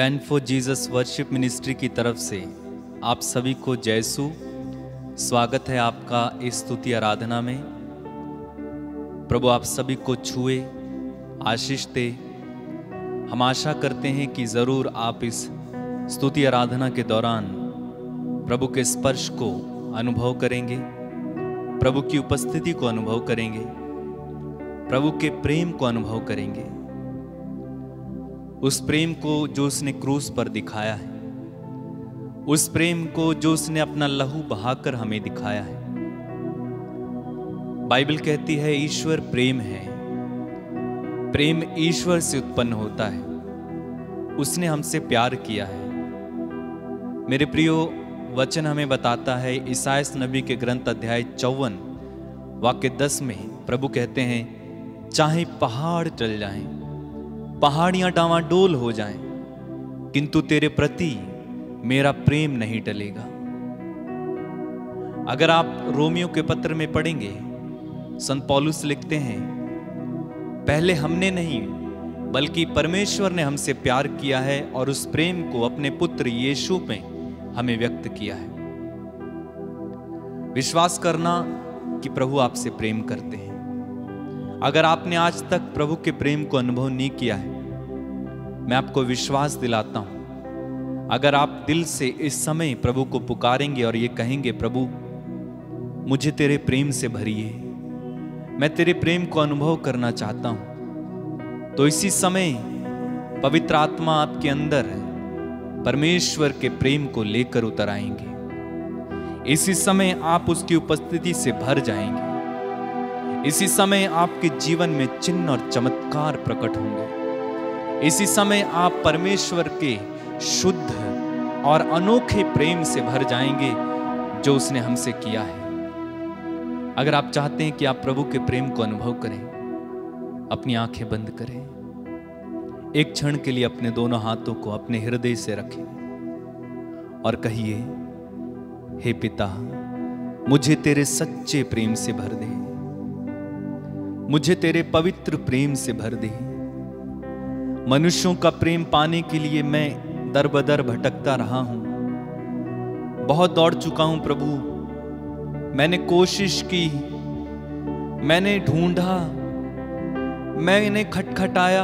Band for Jesus worship ministry की तरफ से आप सभी को जयसु। स्वागत है आपका इस स्तुति आराधना में। प्रभु आप सभी को छुए, आशीष दे। हम आशा करते हैं कि ज़रूर आप इस स्तुति आराधना के दौरान प्रभु के स्पर्श को अनुभव करेंगे, प्रभु की उपस्थिति को अनुभव करेंगे, प्रभु के प्रेम को अनुभव करेंगे। उस प्रेम को जो उसने क्रूस पर दिखाया है, उस प्रेम को जो उसने अपना लहू बहाकर हमें दिखाया है। बाइबल कहती है ईश्वर प्रेम है, प्रेम ईश्वर से उत्पन्न होता है। उसने हमसे प्यार किया है। मेरे प्रियो, वचन हमें बताता है ईसायाह नबी के ग्रंथ अध्याय 54 वाक्य 10 में प्रभु कहते हैं, चाहे पहाड़ टल जाएं, पहाड़ियां डावाडोल हो जाएं, किंतु तेरे प्रति मेरा प्रेम नहीं टलेगा। अगर आप रोमियो के पत्र में पढ़ेंगे, संत पौलुस लिखते हैं, पहले हमने नहीं बल्कि परमेश्वर ने हमसे प्यार किया है और उस प्रेम को अपने पुत्र यीशु में हमें व्यक्त किया है। विश्वास करना कि प्रभु आपसे प्रेम करते हैं। अगर आपने आज तक प्रभु के प्रेम को अनुभव नहीं किया है, मैं आपको विश्वास दिलाता हूं, अगर आप दिल से इस समय प्रभु को पुकारेंगे और ये कहेंगे, प्रभु मुझे तेरे प्रेम से भरिए, मैं तेरे प्रेम को अनुभव करना चाहता हूं, तो इसी समय पवित्र आत्मा आपके अंदर है, परमेश्वर के प्रेम को लेकर उतर आएंगे। इसी समय आप उसकी उपस्थिति से भर जाएंगे। इसी समय आपके जीवन में चिन्ह और चमत्कार प्रकट होंगे। इसी समय आप परमेश्वर के शुद्ध और अनोखे प्रेम से भर जाएंगे जो उसने हमसे किया है। अगर आप चाहते हैं कि आप प्रभु के प्रेम को अनुभव करें, अपनी आंखें बंद करें, एक क्षण के लिए अपने दोनों हाथों को अपने हृदय से रखें और कहिए, हे पिता, मुझे तेरे सच्चे प्रेम से भर दे, मुझे तेरे पवित्र प्रेम से भर दे। मनुष्यों का प्रेम पाने के लिए मैं दर बदर भटकता रहा हूं, बहुत दौड़ चुका हूं प्रभु। मैंने कोशिश की, मैंने ढूंढा, मैंने खटखटाया,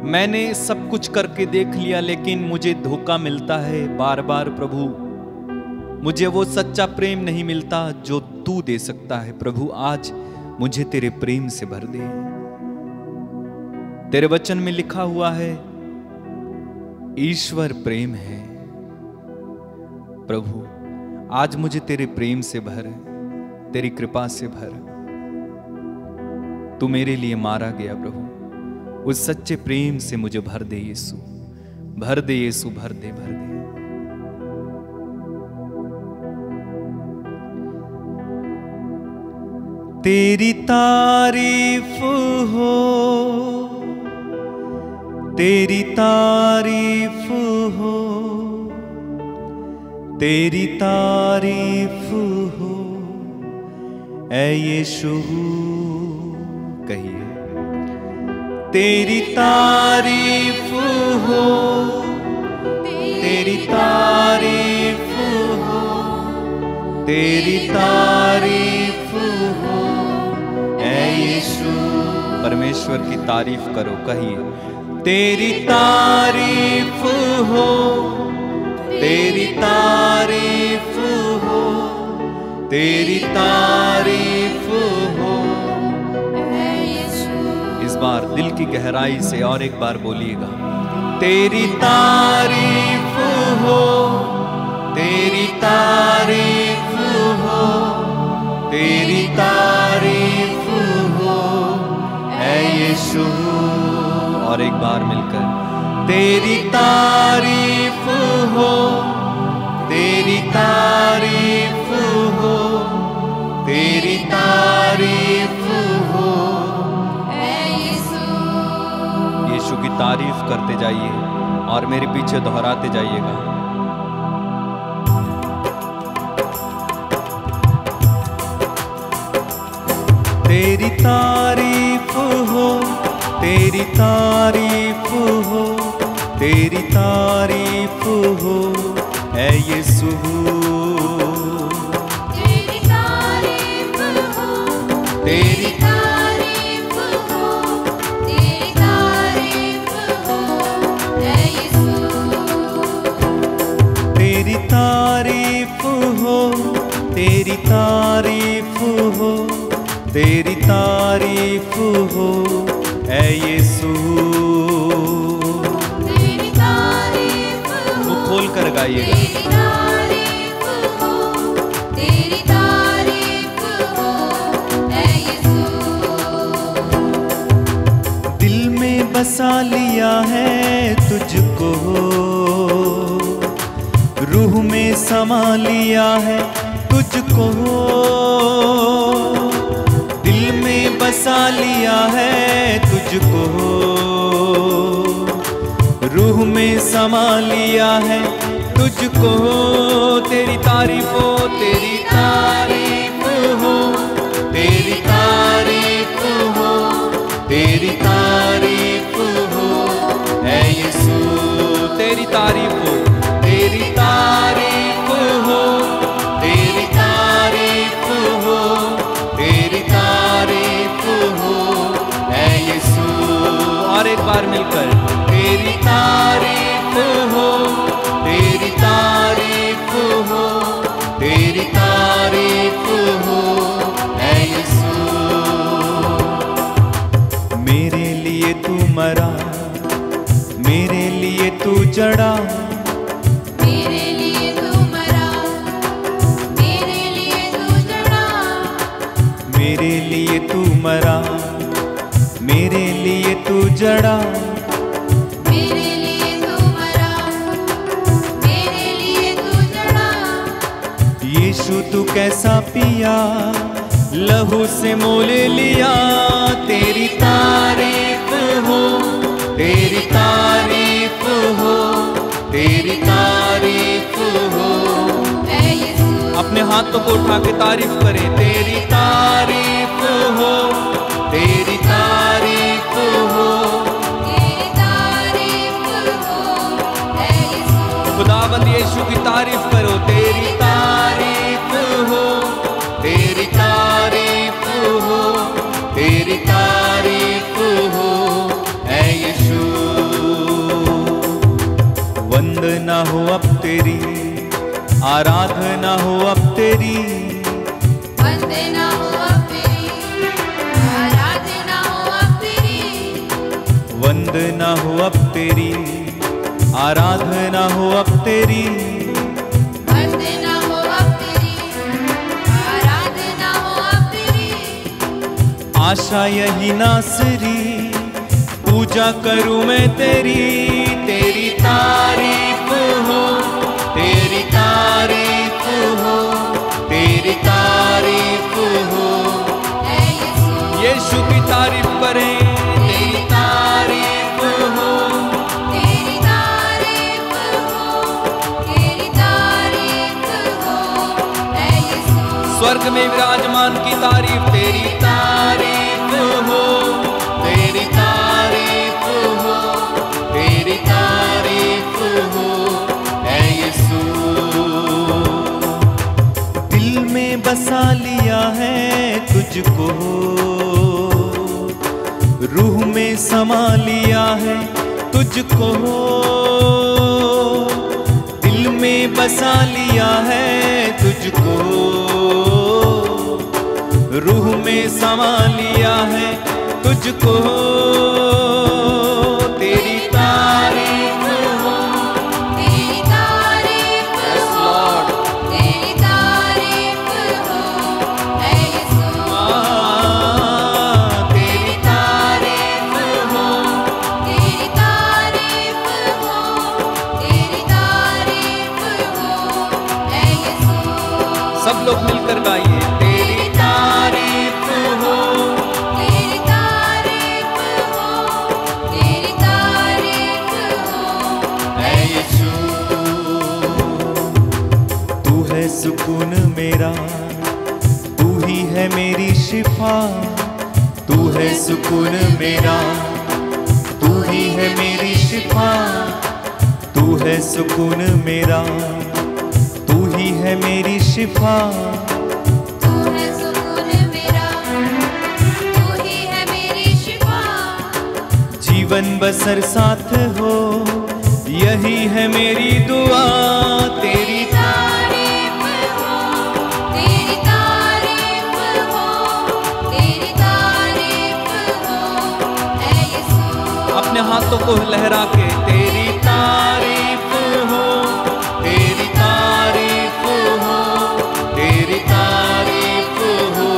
मैंने सब कुछ करके देख लिया, लेकिन मुझे धोखा मिलता है बार बार प्रभु। मुझे वो सच्चा प्रेम नहीं मिलता जो तू दे सकता है। प्रभु आज मुझे तेरे प्रेम से भर दे। तेरे वचन में लिखा हुआ है ईश्वर प्रेम है। प्रभु आज मुझे तेरे प्रेम से भर, तेरी कृपा से भर। तू मेरे लिए मारा गया प्रभु, उस सच्चे प्रेम से मुझे भर दे यीशु, भर दे यीशु, भर दे, भर दे। तेरी तारीफ हो, तेरी तारीफ हो, तेरी तारीफ हो, ऐ यीशु। कहिए, तेरी तारीफ हो, तेरी तारीफ हो, तेरी तारीफ हो, ऐ यीशु। परमेश्वर की तारीफ करो, कहिए, तेरी तारीफ हो, तेरी तारीफ हो, तेरी तारीफ हो, ऐ यीशु। इस बार दिल की गहराई से और एक बार बोलिएगा, तेरी तारीफ हो, तेरी तारीफ हो, तेरी तारीफ हो, ऐ यीशु। और एक बार मिलकर, तेरी तारीफ हो, तेरी तारीफ हो, तेरी तारीफ हो, ऐ यीशु। यीशु की तारीफ करते जाइए और मेरे पीछे दोहराते जाइएगा। तेरी तारीफ हो, तेरी तारीफ हो, तेरी तारीफ हो ऐ यीशु। तेरी तारीफ हो, तेरी तारीफ हो, तेरी तारीफ हो ऐ यीशु। तेरी तारीफ हो, तेरी तारीफ हो, तेरी तारीफ हो ऐ यीशु। तेरी तारीफ हो, वो खोल कर गाइएगा। तेरी तारीफ हो, तेरी तारीफ हो ऐ यीशु। दिल में बसा लिया है तुझको, रूह में समा लिया है तुझको। दिल में बसा लिया है तुझको, रूह में समा लिया है तुझको। तेरी तारीफ हो, तेरी तारीफ हो, तेरी तारीफ हो, तेरी तारीफ हो ऐ यीशु। तेरी तारीफ हो, तेरी तारीफ हो, तेरी तारीफ हो, तेरी तारीफ हो ऐ यीशु। और एक बार मिलकर तेरी तारीफ हो, तेरी तारीफ हो, तेरी तारीफ हो ऐ यीशु। मेरे लिए तू मरा, मेरे लिए तू जड़ा, मेरे लिए तू मरा, मेरे लिए तू जड़ा। मेरे लिए तू मरा, मेरे लिए तू जड़ा। मेरे लिए तू मरा, मेरे लिए तू जड़ा। यीशु तू कैसा पिया, लहू से मोल लिया। तेरी तारीफ हो, तेरी तारीफ हो, तेरी तारीफ हो ऐ यीशु। अपने हाथों को उठा के तारीफ करें। तेरी तारीफ हो, तेरी तारीफ हो, तेरी तारीफ हो ऐ यीशु। खुदावंद यीशु की तारीफ करो। तेरी तारीफ हो, तेरी तारीफ हो, तेरी तारीफ हो ऐ यीशु। वंदना हो अब तेरी, आराधना हो अब तेरी। वंदना हो अब तेरी, आराधना हो अब तेरी। वंदना हो अब तेरी, आराधना हो अब तेरी। वंदना हो अब तेरी, आराधना हो अब तेरी। आशा यही नासरी, पूजा करूं मैं तेरी। तेरी तारीफ हो, तेरी तारीफ हो, तेरी तारीफ हो ऐ यीशु। यीशु की तारीफ करें। तेरी तारीफ हो, तेरी तारीफ हो, तेरी तारीफ हो ऐ यीशु। स्वर्ग में विराजमान की तारीफ। तेरी तारीफ हो, तेरी तारीफ हो, तेरी तारीफ हो ऐ यीशु। दिल में बसा लिया है तुझको, रूह में समा लिया है तुझको। दिल में बसा लिया है तुझको, रूह में समा लिया है तुझको। तेरी तारीफ हो, तेरी तारीफ हो, तेरी तारीफ हो ऐ यीशु। तेरी तारीफ हो, तेरी तारीफ हो, तेरी तारीफ हो ऐ यीशु। सब लोग मिलकर गाइए। तेरी तारीफ हो, तेरी तारीफ हो, तेरी तारीफ हो ऐ यीशु। तू है सुकून मेरा, तू ही है मेरी शिफा। तू है सुकून मेरा, तू ही है मेरी शिफा। तू है सुकून मेरा, तू ही है मेरी शिफा। तू है सुकून मेरा, तू ही है मेरी शिफा। जीवन बसर साथ हो, यही है मेरी दुआ। तेरी तारीफ हो, तेरी तारीफ हो, तेरी तारीफ हो, ऐ यीशु। अपने हाथों को लहरा के तेरी तारीफ हो, तेरी तारीफ हो, तेरी तारीफ हो।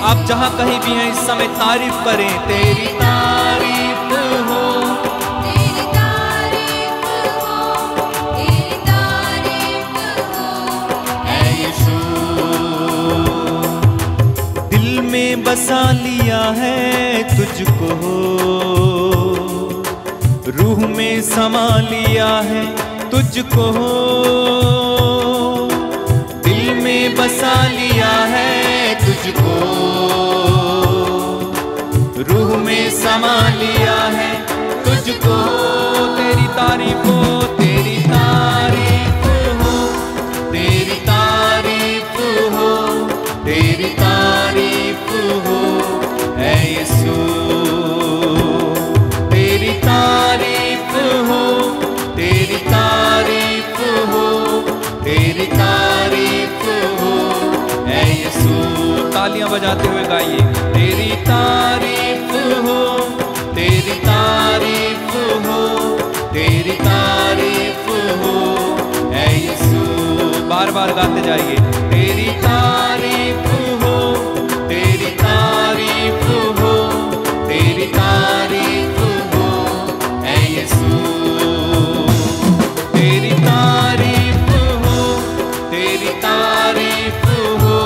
आप जहां कहीं भी हैं इस समय तारीफ करें। तेरी तारीफ हो, तेरी तारीफ हो, तेरी तारीफ हो, ऐ यीशु। दिल में बसा लिया है तुझको, रूह में समा लिया है तुझको। दिल में बसा लिया है तुझको, रूह में समा लिया है तुझको। तेरी तारीफ हो, तेरी तारीफ हो, तेरी तारीफ हो, तेरी तारीफ हो, ऐ यीशु। तेरी तारीफ हो, तेरी तारीफ हो, तेरी तारीफ हो, ऐ यीशु। तालियां बजाते हुए गाइए। तेरी तारीफ हो, तेरी तारीफ हो, तेरी तारीफ हो, ऐ यीशु। बार बार गाते जाइए। तेरी तारीफ हो, तेरी तारीफ हो, तेरी तारीफ हो, ऐ यीशु। तेरी तारीफ हो, तेरी तारीफ हो,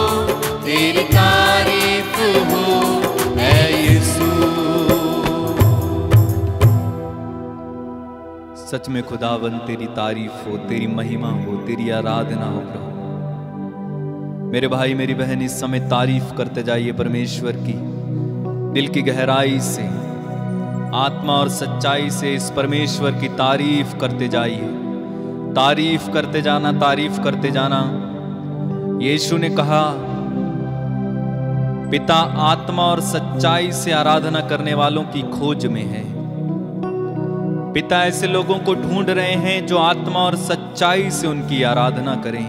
तेरी तारीफ हो, ऐ यीशु। सच में खुदावन तेरी तारीफ हो, तेरी महिमा हो, तेरी आराधना हो प्रभु। मेरे भाई मेरी बहन इस समय तारीफ करते जाइए परमेश्वर की, दिल की गहराई से, आत्मा और सच्चाई से इस परमेश्वर की तारीफ करते जाइए। तारीफ करते जाना, तारीफ करते जाना। यीशु ने कहा पिता आत्मा और सच्चाई से आराधना करने वालों की खोज में है। पिता ऐसे लोगों को ढूंढ रहे हैं जो आत्मा और सच्चाई से उनकी आराधना करें,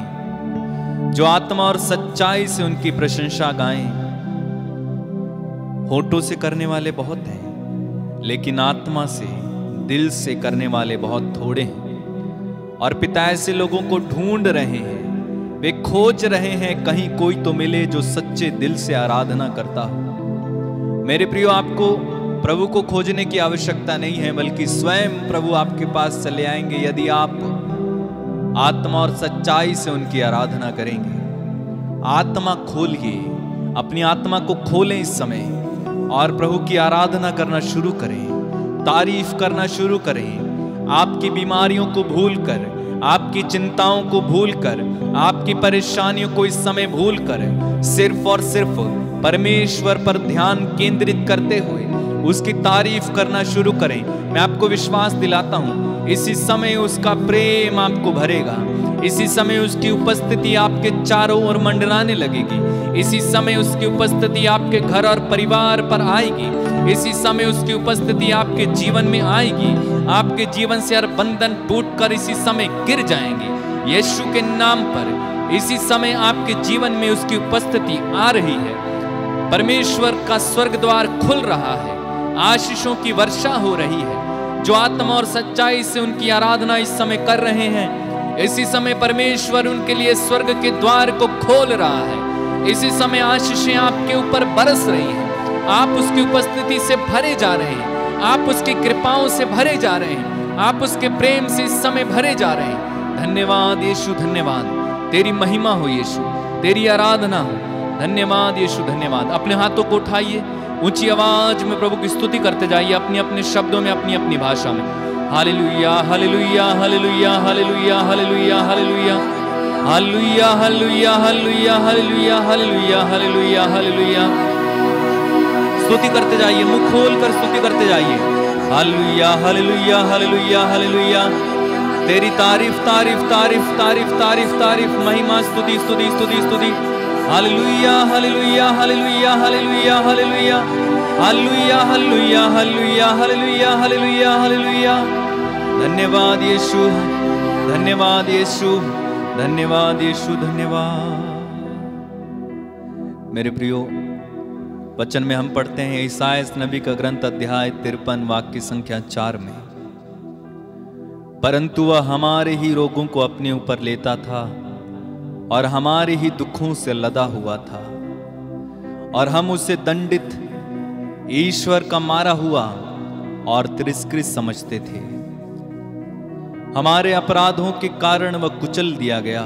जो आत्मा और सच्चाई से उनकी प्रशंसा गाएं। होठों से करने वाले बहुत हैं, लेकिन आत्मा से, दिल से करने वाले बहुत थोड़े हैं। और पिता ऐसे लोगों को ढूंढ रहे हैं, वे खोज रहे हैं कहीं कोई तो मिले जो सच्चे दिल से आराधना करता हो। मेरे प्रियो, आपको प्रभु को खोजने की आवश्यकता नहीं है, बल्कि स्वयं प्रभु आपके पास चले आएंगे यदि आप आत्मा और सच्चाई से उनकी आराधना करेंगे। आत्मा खोलिए, अपनी आत्मा को खोलें इस समय और प्रभु की आराधना करना शुरू करें, तारीफ करना शुरू करें। आपकी बीमारियों को भूलकर, आपकी चिंताओं को भूलकर, आपकी परेशानियों को इस समय भूलकर सिर्फ और सिर्फ परमेश्वर पर ध्यान केंद्रित करते हुए उसकी तारीफ करना शुरू करें। मैं आपको विश्वास दिलाता हूं, इसी समय उसका प्रेम आपको भरेगा। इसी समय उसकी उपस्थिति आपके चारों ओर मंडराने लगेगी। इसी समय उसकी उपस्थिति आपके घर और परिवार पर आएगी। इसी समय उसकी उपस्थिति आपके जीवन में आएगी। आपके जीवन से हर बंधन टूटकर इसी समय गिर जाएंगे यीशु के नाम पर। इसी समय आपके जीवन में उसकी उपस्थिति आ रही है। परमेश्वर का स्वर्ग द्वार खुल रहा है, आशीषों की वर्षा हो रही है। जो आत्मा और सच्चाई से उनकी आराधना इस समय कर रहे हैं, इसी समय परमेश्वर उनके लिए स्वर्ग के द्वार को खोल रहा है। इसी समय आशीषें आपके ऊपर बरस रही हैं। आप उसकी उपस्थिति से भरे जा रहे हैं, आप उसकी कृपाओं से भरे जा रहे हैं, आप उसके प्रेम से इस समय भरे जा रहे हैं। धन्यवाद यीशु, धन्यवाद। तेरी महिमा हो यीशु, तेरी आराधना हो। धन्यवाद यीशु, धन्यवाद। अपने हाथों को उठाइए, ऊंची आवाज में प्रभु की स्तुति करते जाइए, अपने अपने शब्दों में, अपनी अपनी भाषा में। Hallelujah, hallelujah, hallelujah, hallelujah, hallelujah, hallelujah, hallelujah, hallelujah, hallelujah, hallelujah, hallelujah, hallelujah, hallelujah. स्तुति करते जाइए, मुंह खोल कर स्तुति करते जाइए। हालेलुया, हालेलुया, हालेलुया, हालेलुया, तेरी तारीफ तारीफ तारीफ तारीफ तारीफ तारीफ, महिमा, स्तुति स्तुति स्तुति स्तुति। Hallelujah hallelujah hallelujah hallelujah hallelujah hallelujah hallelujah hallelujah hallelujah hallelujah hallelujah. धन्यवाद यीशु, धन्यवाद यीशु, धन्यवाद यीशु, धन्यवाद। मेरे प्रियो, वचन में हम पढ़ते हैं ईसाया नबी का ग्रंथ अध्याय 53 वाक्य संख्या 4 में, परंतु वह हमारे ही रोगों को अपने ऊपर लेता था और हमारे ही दुखों से लदा हुआ था, और हम उसे दंडित, ईश्वर का मारा हुआ और तिरस्कृत समझते थे। हमारे अपराधों के कारण वह कुचल दिया गया,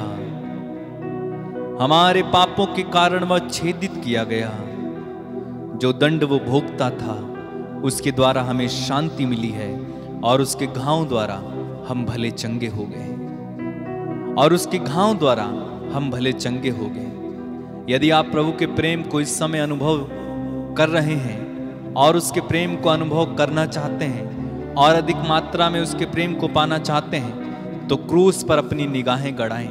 हमारे पापों के कारण वह छेदित किया गया। जो दंड वो भोगता था उसके द्वारा हमें शांति मिली है, और उसके घाव द्वारा हम भले चंगे हो गए, और उसके घाव द्वारा हम भले चंगे हो गए। यदि आप प्रभु के प्रेम को इस समय अनुभव कर रहे हैं और उसके प्रेम को अनुभव करना चाहते हैं और अधिक मात्रा में उसके प्रेम को पाना चाहते हैं, तो क्रूस पर अपनी निगाहें गड़ाएं,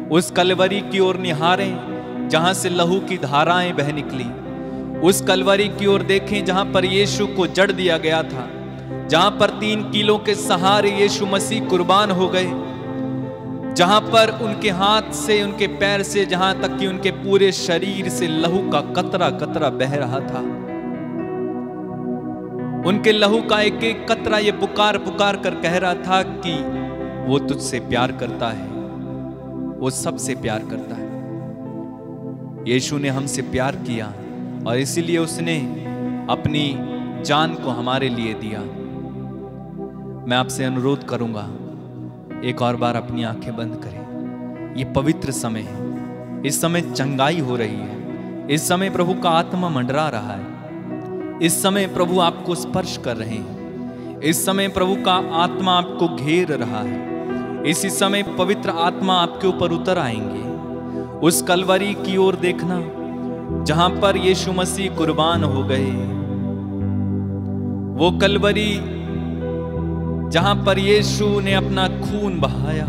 उस कलवरी की ओर निहारें जहां से लहू की धाराएं बह निकली। उस कलवरी की ओर देखें जहां पर यीशु को जड़ दिया गया था, जहां पर 3 कीलों के सहारे यीशु मसीह कुर्बान हो गए, जहां पर उनके हाथ से, उनके पैर से, जहां तक कि उनके पूरे शरीर से लहू का कतरा कतरा बह रहा था। उनके लहू का एक एक कतरा ये पुकार पुकार कर कह रहा था कि वो तुझसे प्यार करता है, वो सबसे प्यार करता है। यीशु ने हमसे प्यार किया और इसीलिए उसने अपनी जान को हमारे लिए दिया। मैं आपसे अनुरोध करूंगा, एक और बार अपनी आंखें बंद करें। ये पवित्र समय है, इस समय चंगाई हो रही है, इस समय प्रभु का आत्मा मंडरा रहा है, इस समय प्रभु आपको स्पर्श कर रहे हैं, इस समय प्रभु का आत्मा आपको घेर रहा है, इसी समय पवित्र आत्मा आपके ऊपर उतर आएंगे। उस कलवरी की ओर देखना जहां पर यीशु मसीह कुर्बान हो गए, वो कलवरी जहां पर यीशु ने अपना खून बहाया,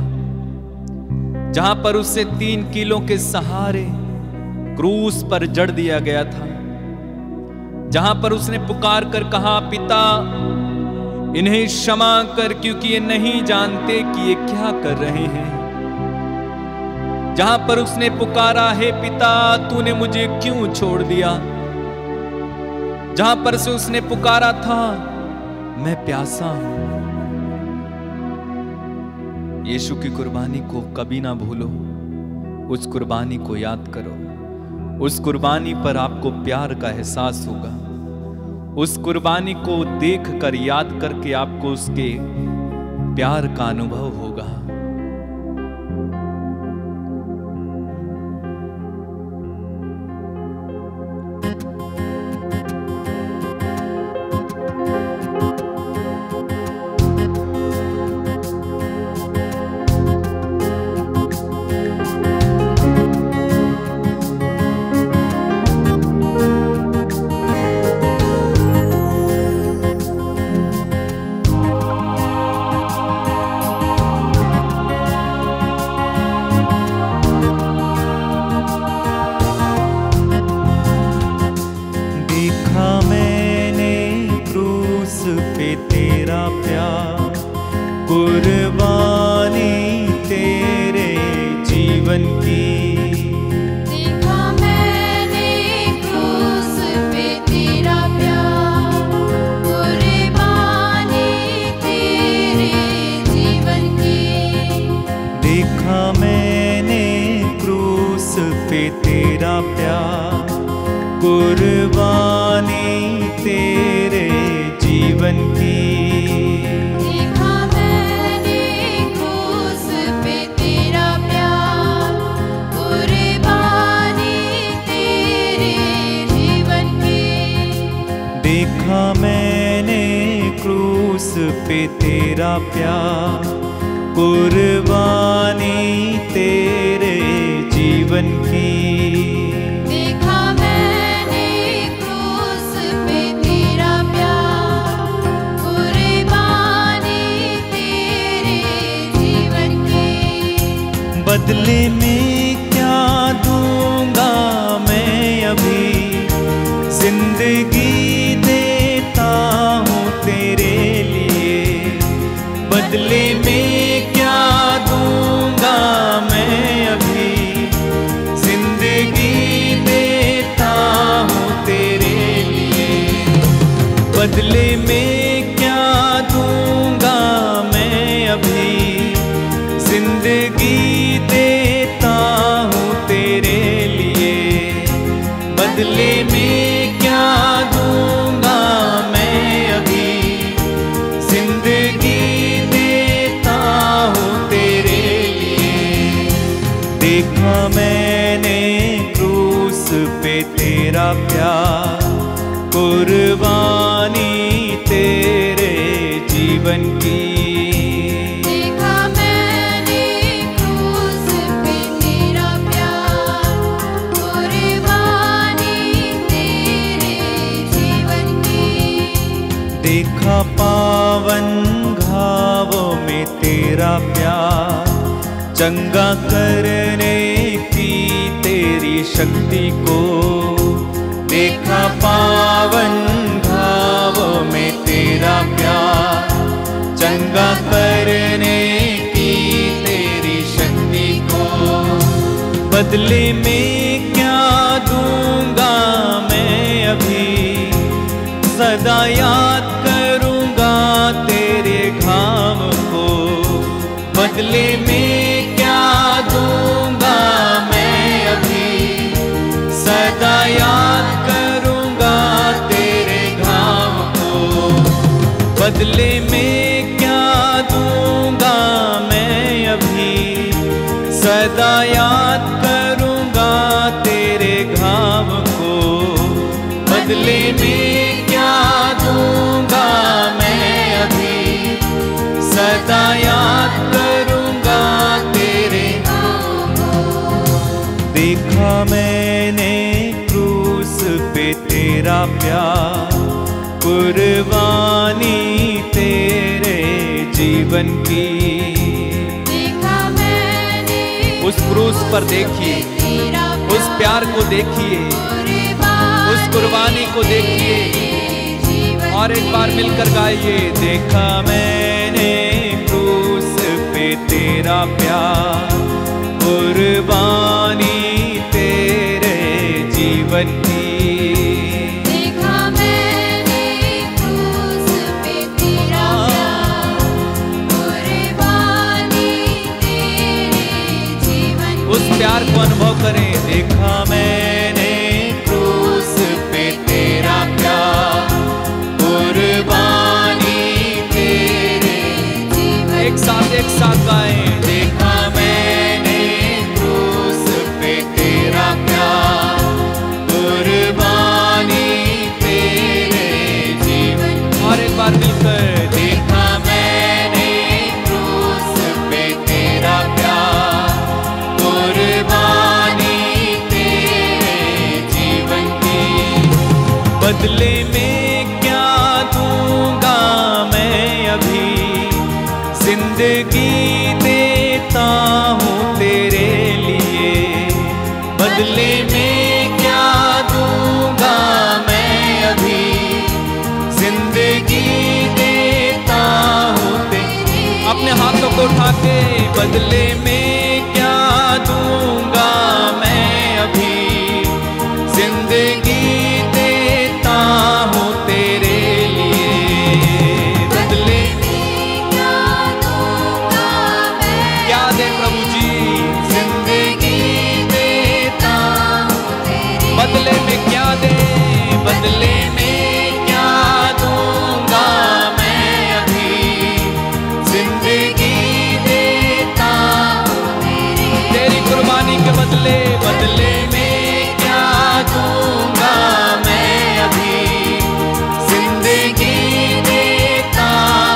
जहां पर उसे 3 कीलों के सहारे क्रूस पर जड़ दिया गया था, जहां पर उसने पुकार कर कहा, पिता इन्हें क्षमा कर क्योंकि ये नहीं जानते कि ये क्या कर रहे हैं। जहां पर उसने पुकारा, हे पिता तूने मुझे क्यों छोड़ दिया। जहां पर से उसने पुकारा था, मैं प्यासा हूं। यीशु की कुर्बानी को कभी ना भूलो, उस कुर्बानी को याद करो। उस कुर्बानी पर आपको प्यार का एहसास होगा, उस कुर्बानी को देखकर, याद करके आपको उसके प्यार का अनुभव होगा। बदले में क्या दूंगा मैं अभी, जिंदगी देता हूँ तेरे लिए। बदले में क्या दूंगा मैं अभी, जिंदगी देता हूँ तेरे लिए। बदले में क्या दूंगा मैं अभी, जिंदगी देता हूँ तेरे लिए। बदले में क्या दूंगा मैं अभी, जिंदगी देता हूँ तेरे लिए। देखा मैंने क्रूस पे तेरा प्यार, कुर्बानी तेरे जीवन की। देखा मैंने क्रूस पे तेरा प्यार, कुर्बानी तेरे जीवन की। देखा पावन घावों में तेरा प्यार, चंगा करने की तेरी शक्ति को। देखा पावन घावों में तेरा प्यार, चंगा करने की तेरी शक्ति को। बदले में क्या दूंगा मैं अभी, सदा याद करूंगा तेरे घाव को। बदले में क्या दूंगा मैं अभी, सदा याद करूंगा तेरे घाव को। बदले में क्या दूंगा मैं अभी, सदा याद करूंगा तेरे घाव को। बदले में क्या दूंगा मैं अभी, सदा याद करूंगा तेरे घाव को। देखा मैंने क्रूस पे तेरा प्यार, कुर्बानी तेरे जीवन की। देखा मैंने उस क्रूस पर देखिए, उस प्यार को देखिए, उस कुर्बानी को देखिए और एक बार मिलकर गाइए। देखा मैंने क्रूस पे तेरा प्यार, कुर्बानी तेरे जीवन की। देखा मैंने क्रूस पे तेरा प्यार, कुर्बानी तेरे जीवन की। उस प्यार को अनुभव करें। देखा मैंने क्रूस पे तेरा प्यार, कुर्बानी तेरे जीवन। एक साथ गाएं। देखा मैंने क्रूस पे तेरा प्यार, कुर्बानी तेरे जीवन। और एक बार मिलकर। देखा मैंने क्रूस पे तेरा प्यार, कुर्बानी तेरे जीवन की। बदले में क्या दूंगा मैं अभी, जिंदगी देता हूँ तेरे लिए। बदले में क्या दूंगा मैं अभी, जिंदगी देता हूँ तेरे। अपने हाथों को उठा के। बदले में क्या दूंगा मैं अभी, जिंदगी देता हूँ तेरे लिए। बदले में क्या दूंगा मैं, क्या दे प्रभु जी, जिंदगी देता हूँ तेरे। बदले में क्या दे, बदले में क्या दूंगा मैं अभी, जिंदगी देता हूँ तेरे। तेरी कुर्बानी के बदले, बदले में क्या दूंगा मैं अभी, जिंदगी देता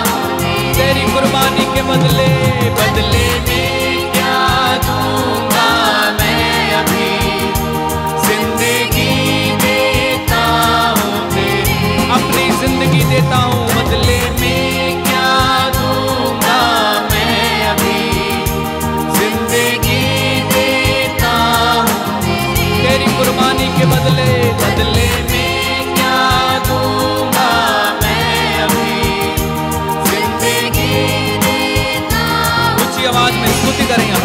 हूँ तेरे। तेरी कुर्बानी के बदले, बदले में क्या दूंगा मैं अभी, जिंदगी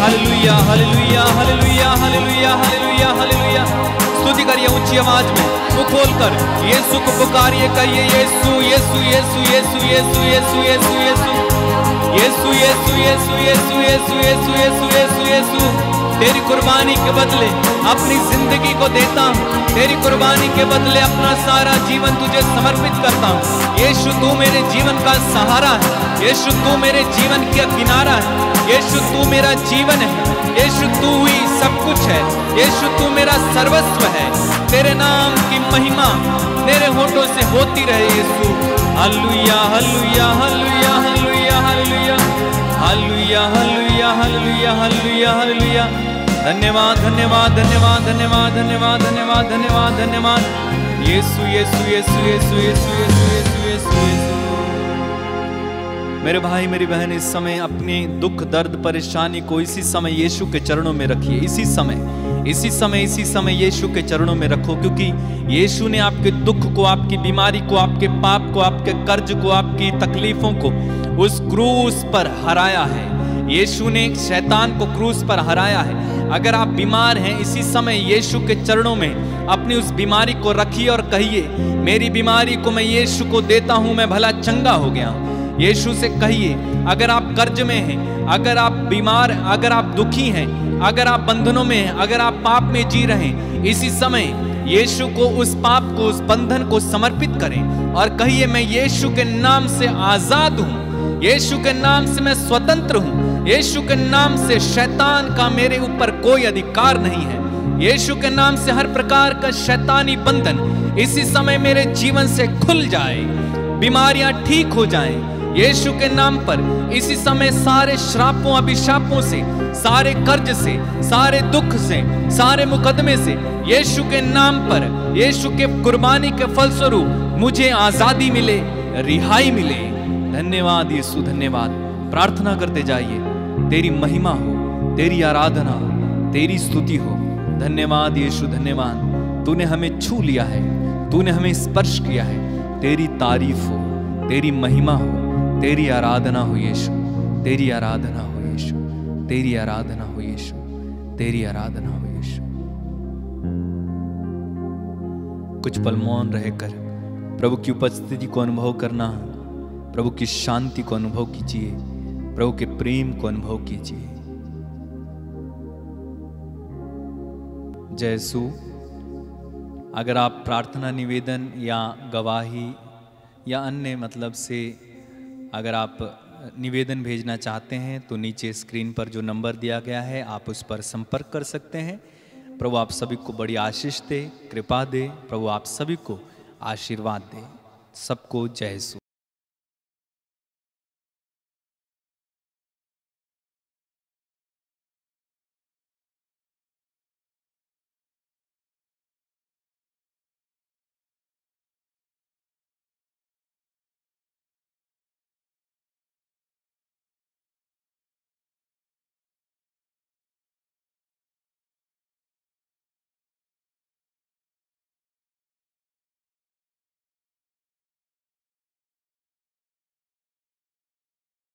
hallelujah hallelujah hallelujah hallelujah hallelujah hallelujah. स्तुति करिए ऊंची आवाज में, मुंह खोलकर यीशु को पुकारिए, कहिए यीशु यीशु यीशु यीशु यीशु यीशु यीशु यीशु यीशु यीशु यीशु यीशु यीशु यीशु यीशु यीशु यीशु। तेरी कुर्बानी के बदले अपनी जिंदगी को देता हूँ, तेरी कुर्बानी के बदले अपना सारा जीवन तुझे समर्पित करता हूँ। यीशु तू मेरे जीवन का सहारा है, यीशु तू मेरे जीवन का किनारा है, यीशु तू मेरा जीवन है, यीशु तू ही सब कुछ है, यीशु तू मेरा सर्वस्व है। तेरे नाम की महिमा मेरे होठों से होती रहे Yeshu. Hallelujah hallelujah hallelujah hallelujah hallelujah hallelujah hallelujah hallelujah hallelujah hallelujah. धन्यवाद धन्यवाद धन्यवाद धन्यवाद धन्यवाद धन्यवाद धन्यवाद धन्यवाद यीशु यीशु यीशु यीशु यीशु यीशु यीशु यीशु यीशु। मेरे भाई मेरी बहन, इस समय अपने दुख दर्द परेशानी को इसी समय यीशु के चरणों में रखिए। इसी समय यीशु के चरणों में रखो, क्योंकि यीशु ने आपके दुख को, आपकी बीमारी को, आपके पाप को, आपके कर्ज को, आपकी तकलीफों को उस क्रूस पर हराया है। यीशु ने शैतान को क्रूस पर हराया है। अगर आप बीमार हैं, इसी समय यीशु के चरणों में अपनी उस बीमारी को रखिए और कहिए, मेरी बीमारी को मैं यीशु को देता हूं, मैं भला चंगा हो गया हूं। यीशु से कहिए, अगर आप कर्ज में हैं, अगर आप बीमार, अगर आप दुखी हैं, अगर आप बंधनों में हैं, अगर आप पाप में जी रहे हैं, इसी समय यीशु को, उस पाप को, उस बंधन को समर्पित करें और कहिए, मैं यीशु के नाम से आजाद हूं, यीशु के नाम से मैं स्वतंत्र हूं, यीशु के नाम से शैतान का मेरे ऊपर कोई अधिकार नहीं है। यीशु के नाम से हर प्रकार का शैतानी बंधन इसी समय मेरे जीवन से खुल जाए, बीमारियां ठीक हो जाएं। यीशु के नाम पर इसी समय सारे श्रापों अभिशापों से, सारे कर्ज से, सारे दुख से, सारे मुकदमे से यीशु के नाम पर, यीशु के कुर्बानी के फलस्वरूप मुझे आजादी मिले, रिहाई मिले। धन्यवाद यीशु, धन्यवाद। प्रार्थना करते जाइए, तेरी महिमा हो, तेरी आराधना हो, तेरी स्तुति हो। धन्यवाद यीशु, धन्यवाद। तूने हमें छू लिया है, तूने हमें स्पर्श किया है। तेरी तारीफ हो, तेरी महिमा हो, तेरी आराधना हो यीशु, तेरी आराधना हो यीशु, तेरी आराधना हो यीशु, तेरी आराधना हो यीशु। कुछ पल मौन रहकर प्रभु की उपस्थिति को अनुभव करना, प्रभु की शांति को अनुभव कीजिए, प्रभु के प्रेम को अनुभव कीजिए। जय यीशु। अगर आप प्रार्थना निवेदन या गवाही या अन्य मतलब से अगर आप निवेदन भेजना चाहते हैं तो नीचे स्क्रीन पर जो नंबर दिया गया है आप उस पर संपर्क कर सकते हैं। प्रभु आप सभी को बड़ी आशीष दे, कृपा दे। प्रभु आप सभी को आशीर्वाद दे। सबको जय यीशु।